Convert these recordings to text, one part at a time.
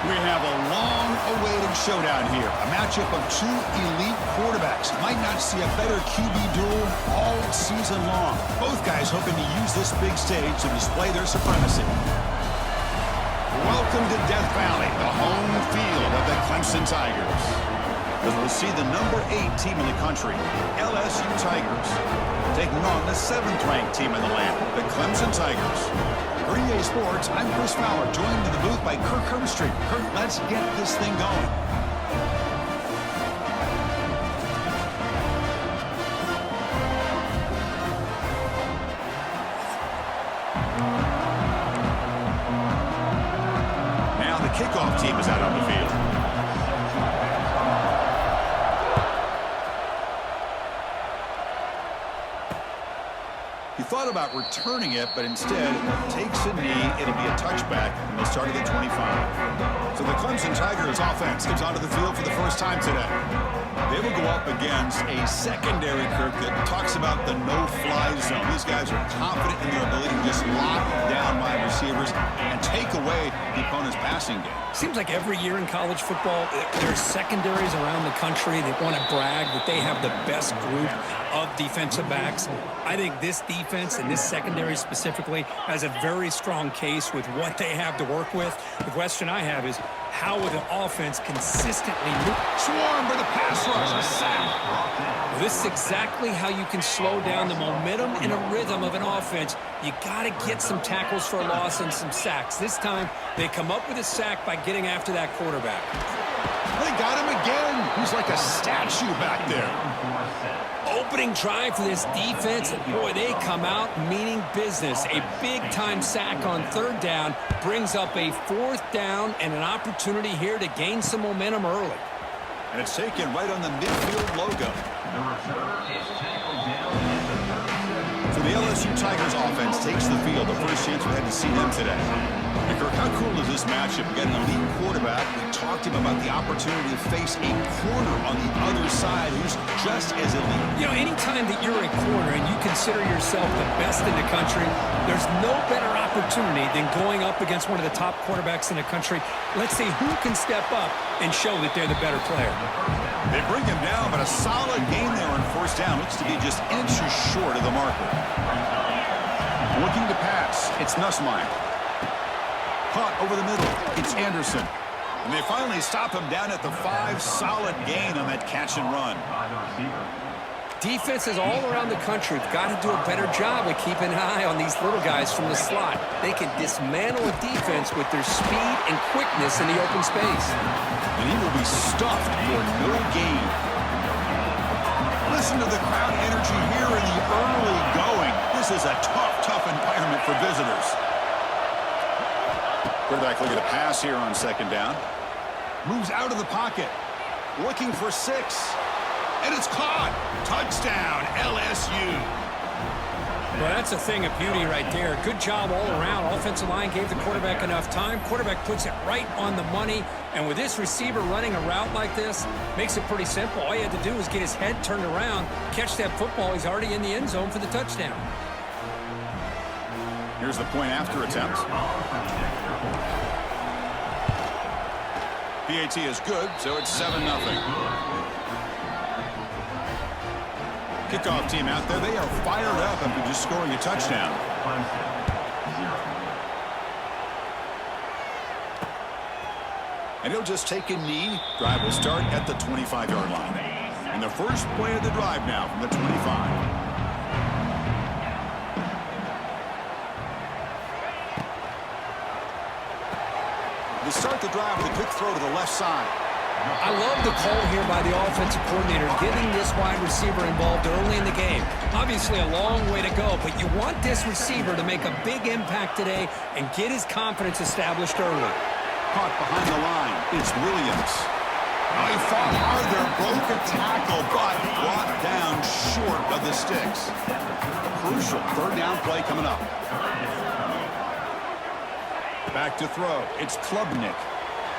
We have a long-awaited showdown here. A matchup of two elite quarterbacks. Might not see a better QB duel all season long. Both guys hoping to use this big stage to display their supremacy. Welcome to Death Valley, the home field of the Clemson Tigers. As we'll see the number 8 team in the country, LSU Tigers, taking on the 7th-ranked team in the land, the Clemson Tigers. For EA Sports, I'm Chris Fowler, joined in the booth by Kirk Herbstreit. Kirk, let's get this thing going. Now the kickoff team is out on the field. He thought about returning it, but instead takes a knee. It'll be a touchback, and they'll start at the 25. So the Clemson Tigers offense comes onto the field for the first time today. They will go up against a secondary, Kirk, that talks about the no-fly zone. These guys are confident in their ability to just lock down wide receivers and take away the opponent's passing game. Seems like every year in college football, there's secondaries around the country that want to brag that they have the best group of defensive backs. I think this defense and this secondary specifically has a very strong case with what they have to work with. The question I have is, how would an offense consistently move? Swarm for the pass rush, a sack. Well, this is exactly how you can slow down the momentum and a rhythm of an offense. You got to get some tackles for a loss and some sacks. This time, they come up with a sack by getting after that quarterback. They got him again. He's like a statue back there. Opening drive for this defense, and boy, they come out meaning business. A big-time sack on 3rd down brings up a 4th down and an opportunity here to gain some momentum early. And it's taken right on the midfield logo. So the LSU Tigers offense takes the field. The first chance we had to see them today. And Kirk, how cool is this matchup? We got an elite quarterback. We talked to him about the opportunity to face a corner on the other side who's just as elite. You know, anytime that you're a corner and you consider yourself the best in the country, there's no better opportunity than going up against one of the top quarterbacks in the country. Let's see who can step up and show that they're the better player. They bring him down, but a solid gain there on 1st down. Looks to be just inches short of the marker. Looking to pass, it's Nussmeier. Caught over the middle, it's Anderson. And they finally stop him down at the 5. Solid gain on that catch and run. Defenses all around the country have got to do a better job of keeping an eye on these little guys from the slot. They can dismantle a defense with their speed and quickness in the open space. And he will be stuffed for no gain. Listen to the crowd energy here in the early going. This is a tough environment for visitors. Quarterback looking to pass here on 2nd down. Moves out of the pocket. Looking for 6. And it's caught. Touchdown, LSU. Well, that's a thing of beauty right there. Good job all around. Offensive line gave the quarterback enough time. Quarterback puts it right on the money. And with this receiver running a route like this, makes it pretty simple. All you had to do was get his head turned around, catch that football. He's already in the end zone for the touchdown. Here's the point after attempt. PAT is good, so it's 7-0. Kickoff team out there, they are fired up after just scoring a touchdown. And he'll just take a knee. Drive will start at the 25-yard line. And the first play of the drive now from the 25. To start the drive with a quick throw to the left side. I love the call here by the offensive coordinator, getting this wide receiver involved early in the game. Obviously a long way to go, but you want this receiver to make a big impact today and get his confidence established early. Caught behind the line. It's Williams. Oh, he fought hard there, broke a tackle, but brought down short of the sticks. Crucial 3rd down play coming up. Back to throw. It's Klubnik.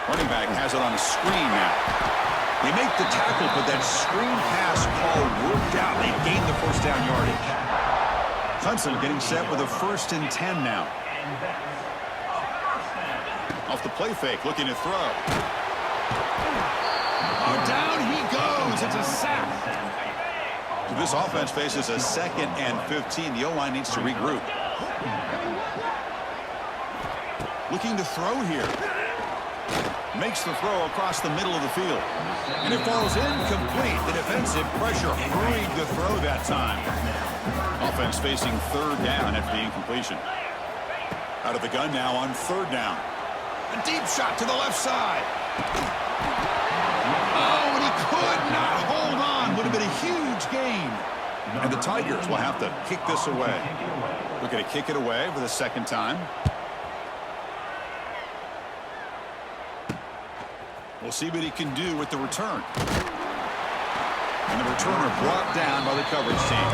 Running back has it on a screen now. They make the tackle, but that screen pass call worked out. They gained the 1st down yardage. Clemson getting set with a 1st and 10 now. A off the play fake, looking to throw. Oh, down he goes. It's a sack. So this offense faces a 2nd and 15. The O-line needs to regroup. Looking to throw here. Makes the throw across the middle of the field. And it falls incomplete. The defensive pressure hurried the throw that time. Offense facing 3rd down after the incompletion. Out of the gun now on 3rd down. A deep shot to the left side. Oh, and he could not hold on. Would have been a huge gain. And the Tigers will have to kick this away. Looking to kick it away for the 2nd time. We'll see what he can do with the return. And the returner brought down by the coverage team.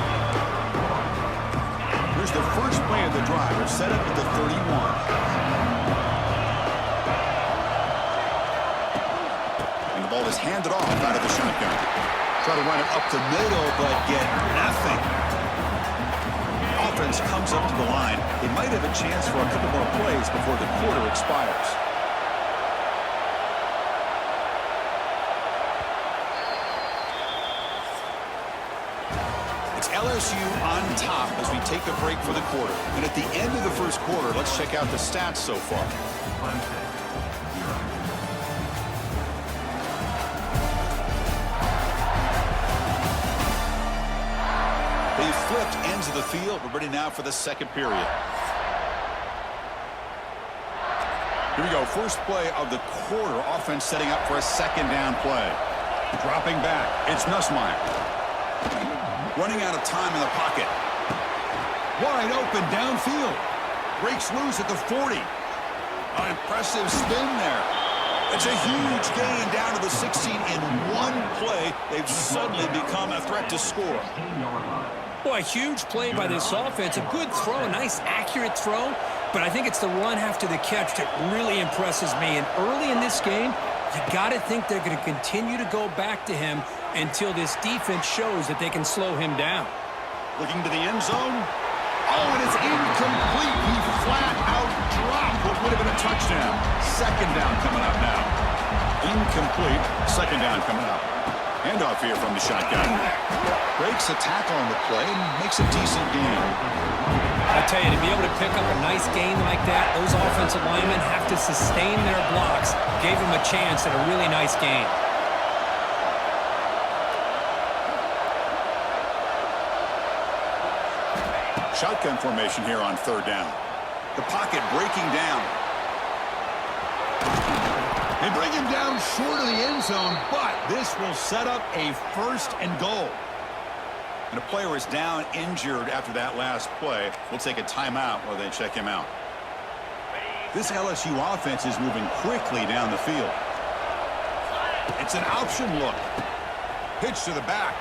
Here's the first play of the drive. They're set up at the 31. And the ball is handed off out of the shotgun. Try to run it up the middle, but get nothing. Offense comes up to the line. They might have a chance for a couple more plays before the quarter expires. LSU on top as we take a break for the quarter. And at the end of the first quarter, let's check out the stats so far. They flipped ends of the field. We're ready now for the 2nd period. Here we go. First play of the quarter. Offense setting up for a 2nd down play. Dropping back. It's Nussmeier. Running out of time in the pocket. Wide open downfield. Breaks loose at the 40. An impressive spin there. It's a huge gain down to the 16 in one play. They've suddenly become a threat to score. Boy, a huge play by this offense. A good throw, a nice accurate throw. But I think it's the run after the catch that really impresses me. And early in this game, you got to think they're going to continue to go back to him until this defense shows that they can slow him down. Looking to the end zone. Oh, and it's incomplete. He flat out dropped what would have been a touchdown. 2nd down coming up now. Incomplete. 2nd down coming up. Handoff here from the shotgun. Breaks a tackle on the play and makes a decent gain. I tell you, to be able to pick up a nice gain like that, those offensive linemen have to sustain their blocks. Gave him a chance at a really nice gain. Shotgun formation here on 3rd down. The pocket breaking down. They bring him down short of the end zone, but this will set up a 1st and goal. And a player is down injured after that last play. We'll take a timeout while they check him out. This LSU offense is moving quickly down the field. It's an option look. Pitch to the back.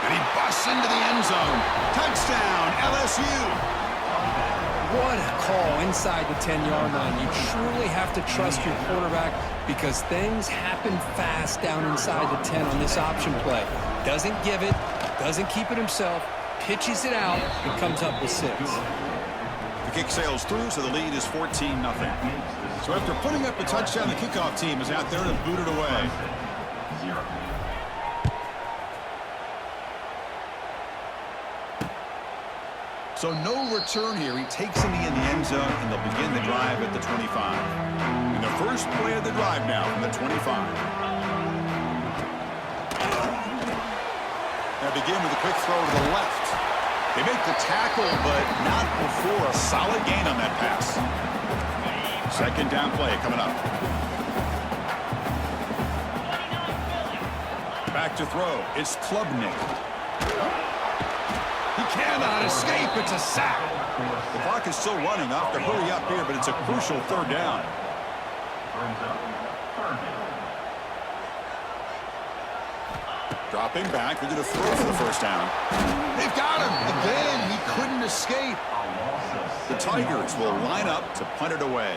And he busts into the end zone. Touchdown, LSU. What a call inside the 10-yard line. You truly have to trust your quarterback because things happen fast down inside the 10 on this option play. Doesn't give it, doesn't keep it himself, pitches it out, and comes up with 6. The kick sails through, so the lead is 14-0. So after putting up a touchdown, the kickoff team is out there to boot it away. So no return here. He takes him in the end zone, and they'll begin the drive at the 25. And the first play of the drive now from the 25. Now begin with a quick throw to the left. They make the tackle, but not before a solid gain on that pass. 2nd down play coming up. Back to throw. It's Klubnik. He cannot escape. It's a sack. The clock is still running. Off to hurry up here, but it's a crucial 3rd down. Dropping back. They're going to throw for the 1st down. They've got him. Again, he couldn't escape. The Tigers will line up to punt it away.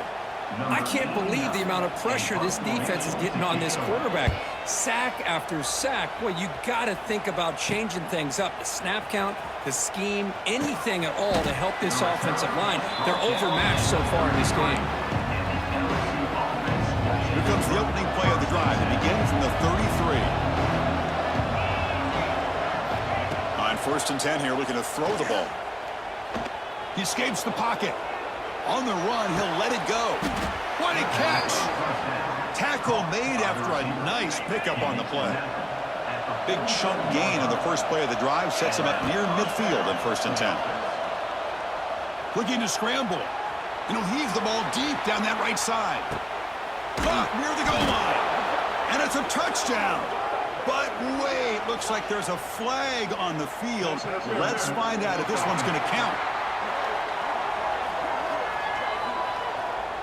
I can't believe the amount of pressure this defense is getting on this quarterback. Sack after sack. Boy, you got to think about changing things up. The snap count, the scheme, anything at all to help this offensive line. They're overmatched so far in this game. Here comes the opening play of the drive. It begins from the 33. On 1st and 10 here, looking to throw the ball. He escapes the pocket. On the run, he'll let it go. What a catch! Tackle made after a nice pickup on the play. Big chunk gain on the first play of the drive sets him up near midfield on 1st and 10. Looking to scramble. And he'll heave the ball deep down that right side. Caught near the goal line. And it's a touchdown. But wait, looks like there's a flag on the field. Let's find out if this one's going to count.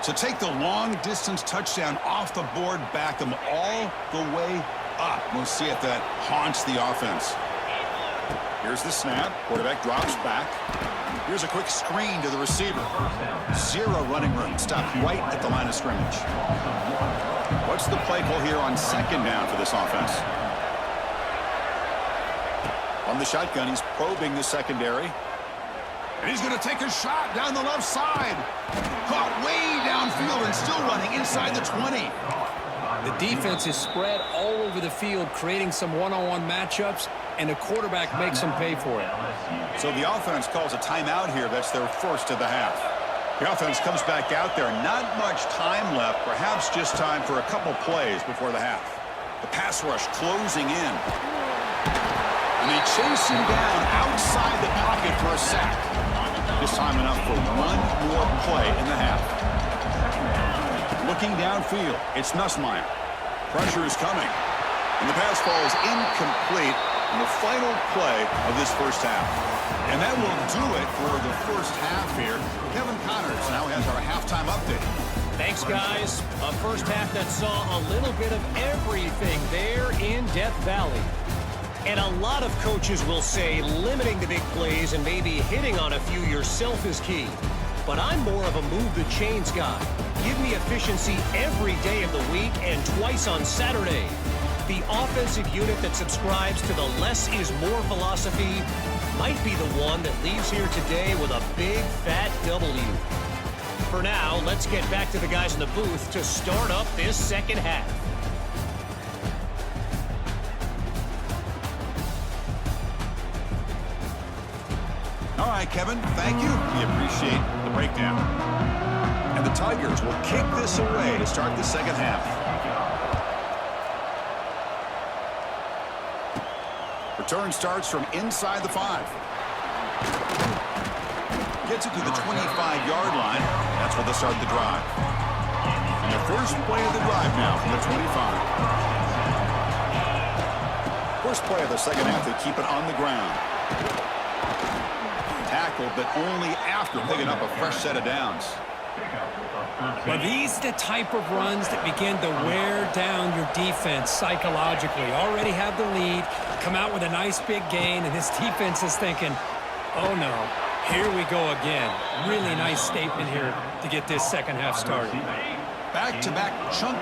So take the long-distance touchdown off the board, back them all the way up. We'll see if that haunts the offense. Here's the snap. Quarterback drops back. Here's a quick screen to the receiver. Zero running room. Stopped right at the line of scrimmage. What's the play call here on 2nd down for this offense? On the shotgun, he's probing the secondary. And he's going to take a shot down the left side. Caught way downfield and still running inside the 20. The defense is spread all over the field, creating some one-on-one matchups, and the quarterback makes them pay for it. So the offense calls a timeout here. That's their first of the half. The offense comes back out there. Not much time left. Perhaps just time for a couple plays before the half. The pass rush closing in. And they chase him down outside the pocket for a sack. This time enough for one more play in the half. Looking downfield, it's Nussmeier. Pressure is coming. And the pass falls incomplete in the final play of this first half. And that will do it for the first half here. Kevin Connors now has our halftime update. Thanks, guys. A first half that saw a little bit of everything there in Death Valley. And a lot of coaches will say limiting the big plays and maybe hitting on a few yourself is key. But I'm more of a move the chains guy. Give me efficiency every day of the week and twice on Saturday. The offensive unit that subscribes to the less is more philosophy might be the one that leaves here today with a big fat W. For now, let's get back to the guys in the booth to start up this second half. All right, Kevin, thank you. We appreciate the breakdown. And the Tigers will kick this away to start the second half. Return starts from inside the 5. Gets it to the 25-yard line. That's where they'll start the drive. And the first play of the drive now from the 25. First play of the second half, they keep it on the ground. Tackled, but only after picking up a fresh set of downs. Well, these are the type of runs that begin to wear down your defense psychologically. Already have the lead, come out with a nice big gain, and this defense is thinking, oh no, here we go again. Really nice statement here to get this second half started. Back-to-back chunk.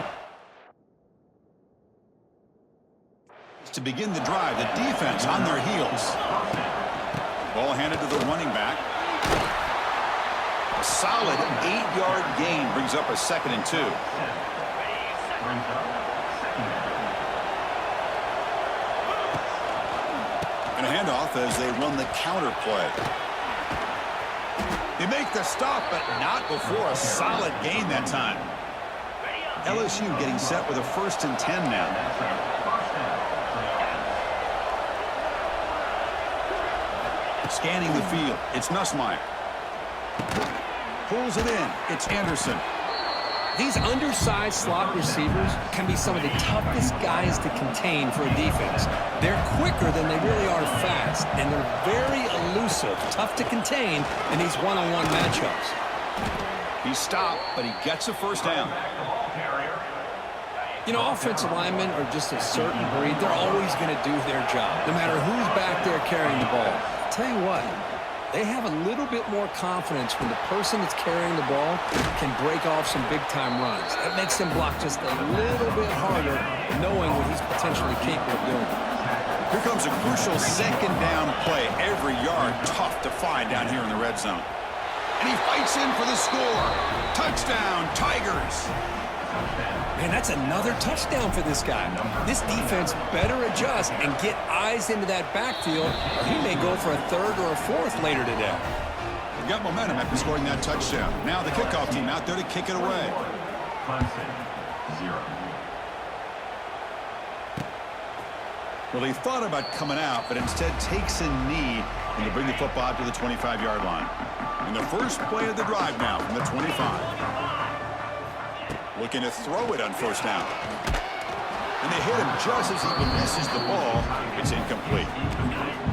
To begin the drive, the defense on their heels. Ball handed to the running back. A solid 8-yard gain brings up a 2nd and 2. And a handoff as they run the counter play. They make the stop, but not before a solid gain that time. LSU getting set with a 1st and 10 now. Scanning the field, it's Nussmeier. Pulls it in, it's Anderson. These undersized slot receivers can be some of the toughest guys to contain for a defense. They're quicker than they really are fast, and they're very elusive, tough to contain in these one-on-one matchups. He stopped, but he gets a first down. You know, offensive linemen are just a certain breed. They're always going to do their job, no matter who's back there carrying the ball. I'll tell you what, they have a little bit more confidence when the person that's carrying the ball can break off some big-time runs. That makes them block just a little bit harder, knowing what he's potentially capable of doing. Here comes a crucial second down play. Every yard tough to find down here in the red zone. And he fights in for the score. Touchdown. Touchdown, Tigers. Man, that's another touchdown for this guy. This defense better adjust and get eyes into that backfield, or he may go for a third or a fourth later today. They got momentum after scoring that touchdown. Now the kickoff team out there to kick it away. Clemson, 0. Well, he thought about coming out, but instead takes a knee and to bring the football out to the 25-yard line. And the first play of the drive now from the 25. Looking to throw it on first down. And they hit him just as he releases the ball. It's incomplete.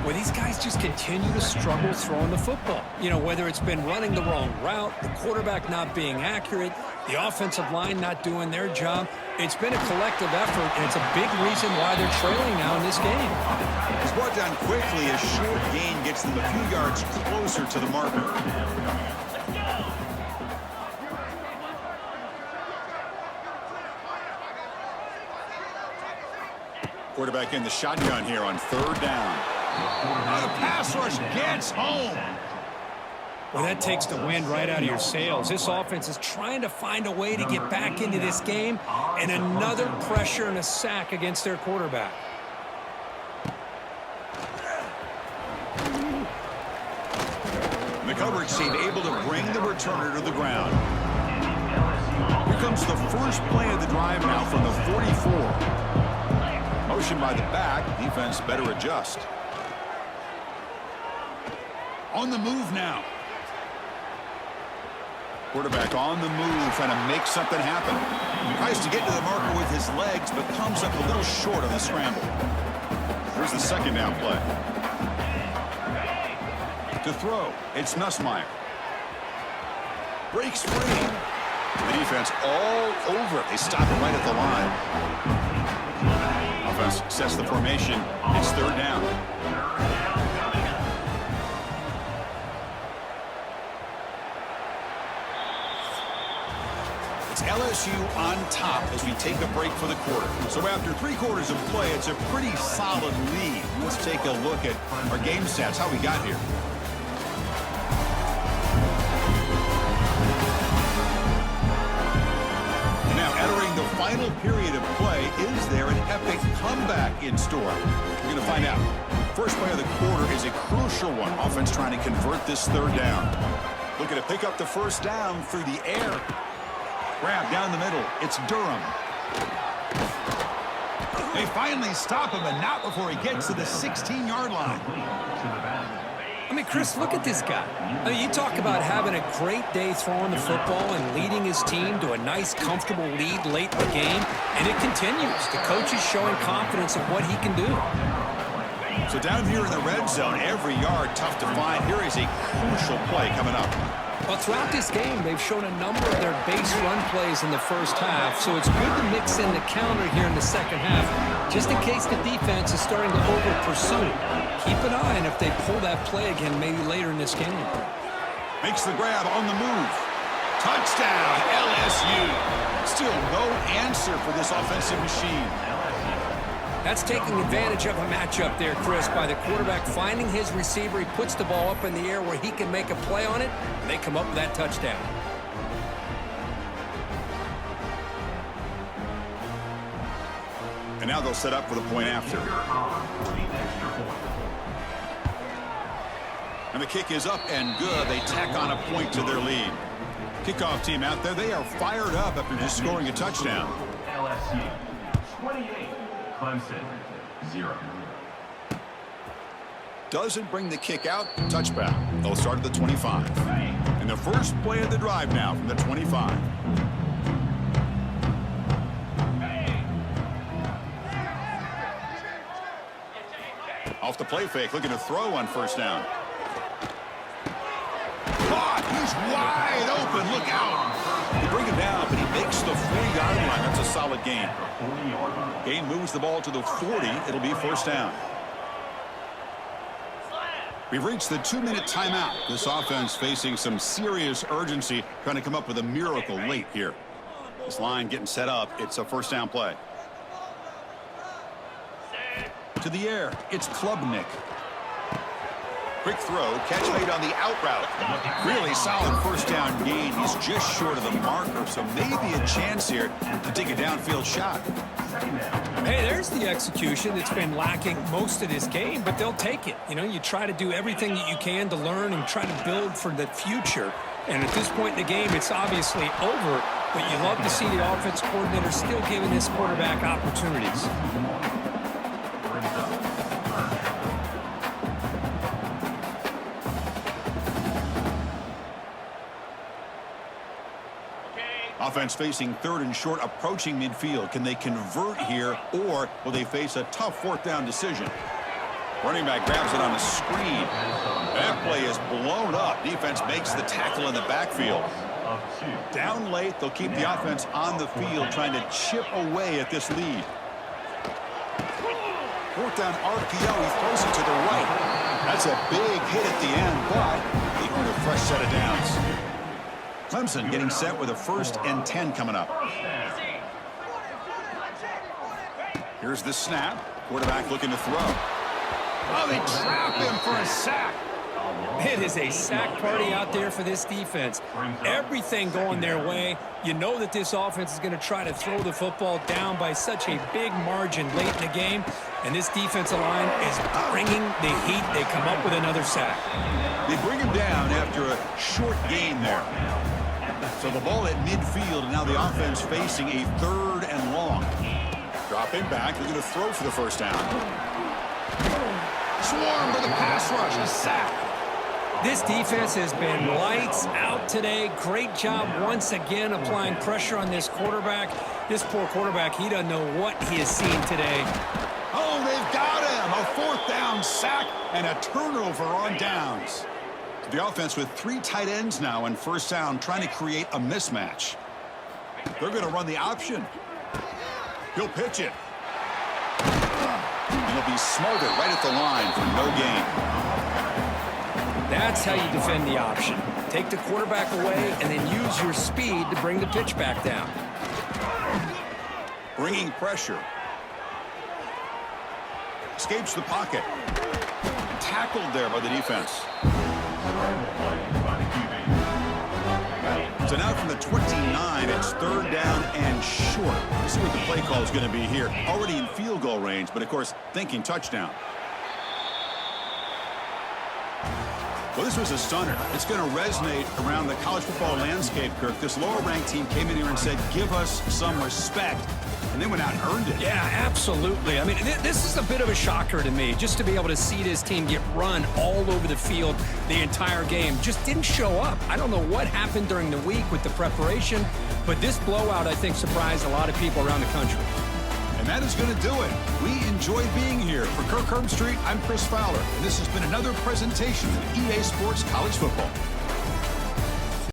Well, these guys just continue to struggle throwing the football. You know, whether it's been running the wrong route, the quarterback not being accurate, the offensive line not doing their job. It's been a collective effort, and it's a big reason why they're trailing now in this game. It's brought down quickly. A short gain gets them a few yards closer to the marker. Quarterback in the shotgun here on third down. The pass rush gets home. Well, that takes the wind right out of your sails. This offense is trying to find a way to get back into this game, and another pressure and a sack against their quarterback. The coverage team able to bring the returner to the ground. Here comes the first play of the drive now from the 44. Motion by the back. Defense better adjust. On the move now. Quarterback on the move, trying to make something happen. Tries to get to the marker with his legs, but comes up a little short on the scramble. Here's the second down play. To throw, it's Nussmeier. Breaks free. The defense all over it. They stop it right at the line. Offense sets the formation. It's third down. It's LSU on top as we take a break for the quarter. So after 3 quarters of play, it's a pretty solid lead. Let's take a look at our game stats, how we got here. And now entering the final period of play, is there an epic comeback in store? We're going to find out. First play of the quarter is a crucial one. Offense trying to convert this third down. Looking to pick up the first down through the air. Grab down the middle. It's Durham. They finally stop him, and not before he gets to the 16-yard line. I mean, Chris, look at this guy. I mean, you talk about having a great day throwing the football and leading his team to a nice, comfortable lead late in the game, and it continues. The coach is showing confidence of what he can do. So down here in the red zone, every yard tough to find. Here is a crucial play coming up. Well, throughout this game, they've shown a number of their base run plays in the first half, so it's good to mix in the counter here in the second half, just in case the defense is starting to over-pursue. Keep an eye on if they pull that play again maybe later in this game. Makes the grab on the move. Touchdown, LSU. Still no answer for this offensive machine. That's taking advantage of a matchup there, Chris, by the quarterback finding his receiver. He puts the ball up in the air where he can make a play on it, and they come up with that touchdown. And now they'll set up for the point after. And the kick is up and good. They tack on a point to their lead. Kickoff team out there, they are fired up after just scoring a touchdown. LSU, 28. Clemson, 0. Doesn't bring the kick out. Touchback. They'll start at the 25. And the first play of the drive now from the 25. Off the play fake, looking to throw on first down. Caught. He's wide open. Look out. They bring him down, but he makes the 40-yard line. That's a solid gain. Gain moves the ball to the 40. It'll be first down. We've reached the 2-minute timeout. This offense facing some serious urgency, trying to come up with a miracle late here. This line getting set up. It's a first down play. To the air. It's Klubnik. Quick throw, catch made on the out route. Really solid first down gain. He's just short of the marker, so maybe a chance here to take a downfield shot. Hey, there's the execution that's been lacking most of this game, but they'll take it. You know, you try to do everything that you can to learn and try to build for the future. And at this point in the game, it's obviously over, but you love to see the offense coordinator still giving this quarterback opportunities. Offense facing third and short, approaching midfield. Can they convert here, or will they face a tough fourth down decision? Running back grabs it on a screen. That play is blown up. Defense makes the tackle in the backfield. Down late, they'll keep the offense on the field, trying to chip away at this lead. Fourth down RPO, he throws it to the right. That's a big hit at the end, but they earn a fresh set of downs. Clemson getting set with a 1st and 10 coming up. Here's the snap. Quarterback looking to throw. Oh, they trap him for a sack. It is a sack party out there for this defense. Everything going their way. You know that this offense is going to try to throw the football down by such a big margin late in the game. And this defensive line is bringing the heat. They come up with another sack. They bring him down after a short gain there. So the ball at midfield, and now the offense facing a 3rd and long. Dropping back, they're going to throw for the first down. Swarm for the pass rush, a sack. This defense has been lights out today. Great job once again applying pressure on this quarterback. This poor quarterback, he doesn't know what he has seen today. Oh, they've got him. A 4th down sack and a turnover on downs. The offense with 3 tight ends now in first down, trying to create a mismatch. They're going to run the option. He'll pitch it. And he'll be smothered right at the line for no gain. That's how you defend the option. Take the quarterback away and then use your speed to bring the pitch back down. Bringing pressure. Escapes the pocket. Tackled there by the defense. So now from the 29, it's 3rd down and short. Let's see what the play call is going to be here. Already in field goal range, but of course, thinking touchdown. Well, this was a stunner. It's going to resonate around the college football landscape, Kirk. This lower-ranked team came in here and said, give us some respect, and they went out and earned it. Yeah, absolutely. I mean, this is a bit of a shocker to me, just to be able to see this team get run all over the field the entire game. Just didn't show up. I don't know what happened during the week with the preparation, but this blowout, I think, surprised a lot of people around the country. And that is going to do it. We enjoyed being here. For Kirk Herbstreit, I'm Chris Fowler, and this has been another presentation of EA Sports College Football.